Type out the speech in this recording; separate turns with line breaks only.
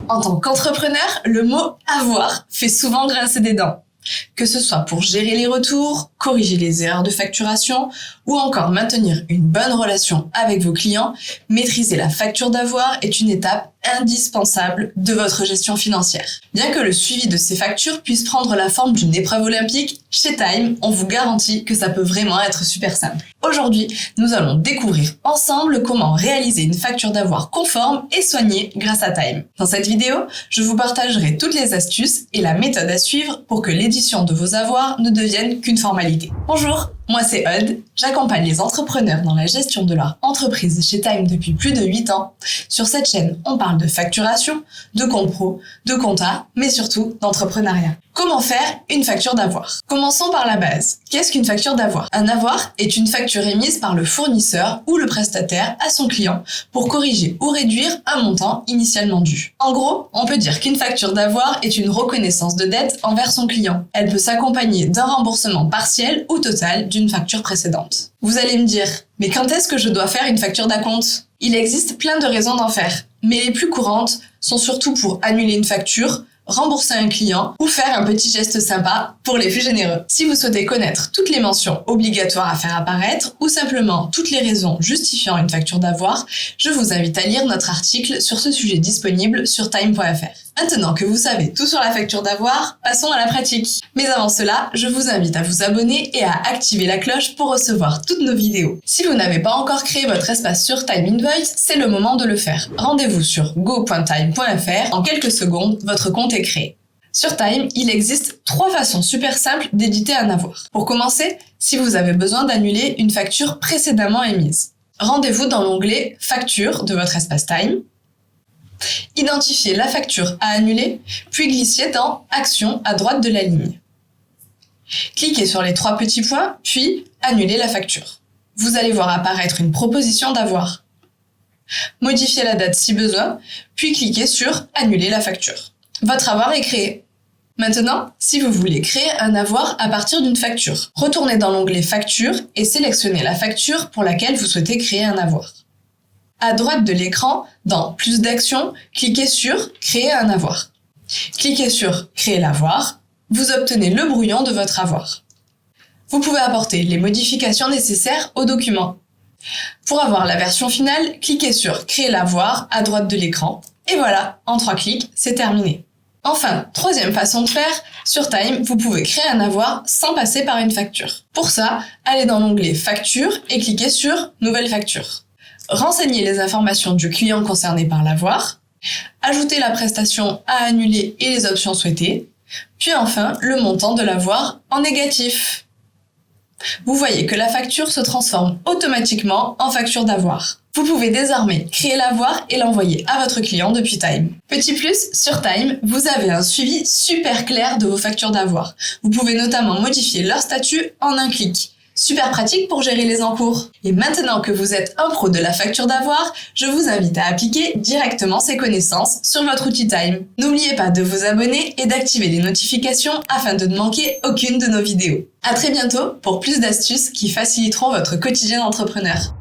En tant qu'entrepreneur, le mot « avoir » fait souvent grincer des dents. Que ce soit pour gérer les retours, corriger les erreurs de facturation ou encore maintenir une bonne relation avec vos clients, maîtriser la facture d'avoir est une étape indispensable de votre gestion financière. Bien que le suivi de ces factures puisse prendre la forme d'une épreuve olympique, chez Time, on vous garantit que ça peut vraiment être super simple. Aujourd'hui, nous allons découvrir ensemble comment réaliser une facture d'avoir conforme et soignée grâce à Time. Dans cette vidéo, je vous partagerai toutes les astuces et la méthode à suivre pour que l'édition de vos avoirs ne devienne qu'une formalité. Bonjour, moi c'est Aude, j'accompagne les entrepreneurs dans la gestion de leur entreprise chez Time depuis plus de 8 ans. Sur cette chaîne, on parle de facturation, de compte pro, de compta, mais surtout d'entrepreneuriat. Comment faire une facture d'avoir? Commençons par la base. Qu'est-ce qu'une facture d'avoir? Un avoir est une facture émise par le fournisseur ou le prestataire à son client pour corriger ou réduire un montant initialement dû. En gros, on peut dire qu'une facture d'avoir est une reconnaissance de dette envers son client. Elle peut s'accompagner d'un remboursement partiel ou total d'une facture précédente. Vous allez me dire, mais quand est-ce que je dois faire une facture d'acompte? Il existe plein de raisons d'en faire, mais les plus courantes sont surtout pour annuler une facture, rembourser un client ou faire un petit geste sympa pour les plus généreux. Si vous souhaitez connaître toutes les mentions obligatoires à faire apparaître ou simplement toutes les raisons justifiant une facture d'avoir, je vous invite à lire notre article sur ce sujet disponible sur time.fr. Maintenant que vous savez tout sur la facture d'avoir, passons à la pratique. Mais avant cela, je vous invite à vous abonner et à activer la cloche pour recevoir toutes nos vidéos. Si vous n'avez pas encore créé votre espace sur Time Invoice, c'est le moment de le faire. Rendez-vous sur go.time.fr. En quelques secondes, votre compte est créé. Sur Time, il existe 3 façons super simples d'éditer un avoir. Pour commencer, si vous avez besoin d'annuler une facture précédemment émise, rendez-vous dans l'onglet « Facture » de votre espace Time. Identifiez la facture à annuler, puis glissez dans « Action » à droite de la ligne. Cliquez sur les 3 petits points, puis « Annuler la facture ». Vous allez voir apparaître une proposition d'avoir. Modifiez la date si besoin, puis cliquez sur « Annuler la facture ». Votre avoir est créé. Maintenant, si vous voulez créer un avoir à partir d'une facture, retournez dans l'onglet « Facture » et sélectionnez la facture pour laquelle vous souhaitez créer un avoir. À droite de l'écran, dans « Plus d'actions », cliquez sur « Créer un avoir ». Cliquez sur « Créer l'avoir », vous obtenez le brouillon de votre avoir. Vous pouvez apporter les modifications nécessaires au document. Pour avoir la version finale, cliquez sur « Créer l'avoir » à droite de l'écran. Et voilà, en 3 clics, c'est terminé. Enfin, 3e façon de faire, sur Time, vous pouvez créer un avoir sans passer par une facture. Pour ça, allez dans l'onglet « Facture » et cliquez sur « Nouvelle facture ». Renseignez les informations du client concerné par l'avoir, ajoutez la prestation à annuler et les options souhaitées, puis enfin le montant de l'avoir en négatif. Vous voyez que la facture se transforme automatiquement en facture d'avoir. Vous pouvez désormais créer l'avoir et l'envoyer à votre client depuis Time. Petit plus, sur Time, vous avez un suivi super clair de vos factures d'avoir. Vous pouvez notamment modifier leur statut en un clic. Super pratique pour gérer les encours. Et maintenant que vous êtes un pro de la facture d'avoir, je vous invite à appliquer directement ces connaissances sur votre outil Time. N'oubliez pas de vous abonner et d'activer les notifications afin de ne manquer aucune de nos vidéos. À très bientôt pour plus d'astuces qui faciliteront votre quotidien d'entrepreneur.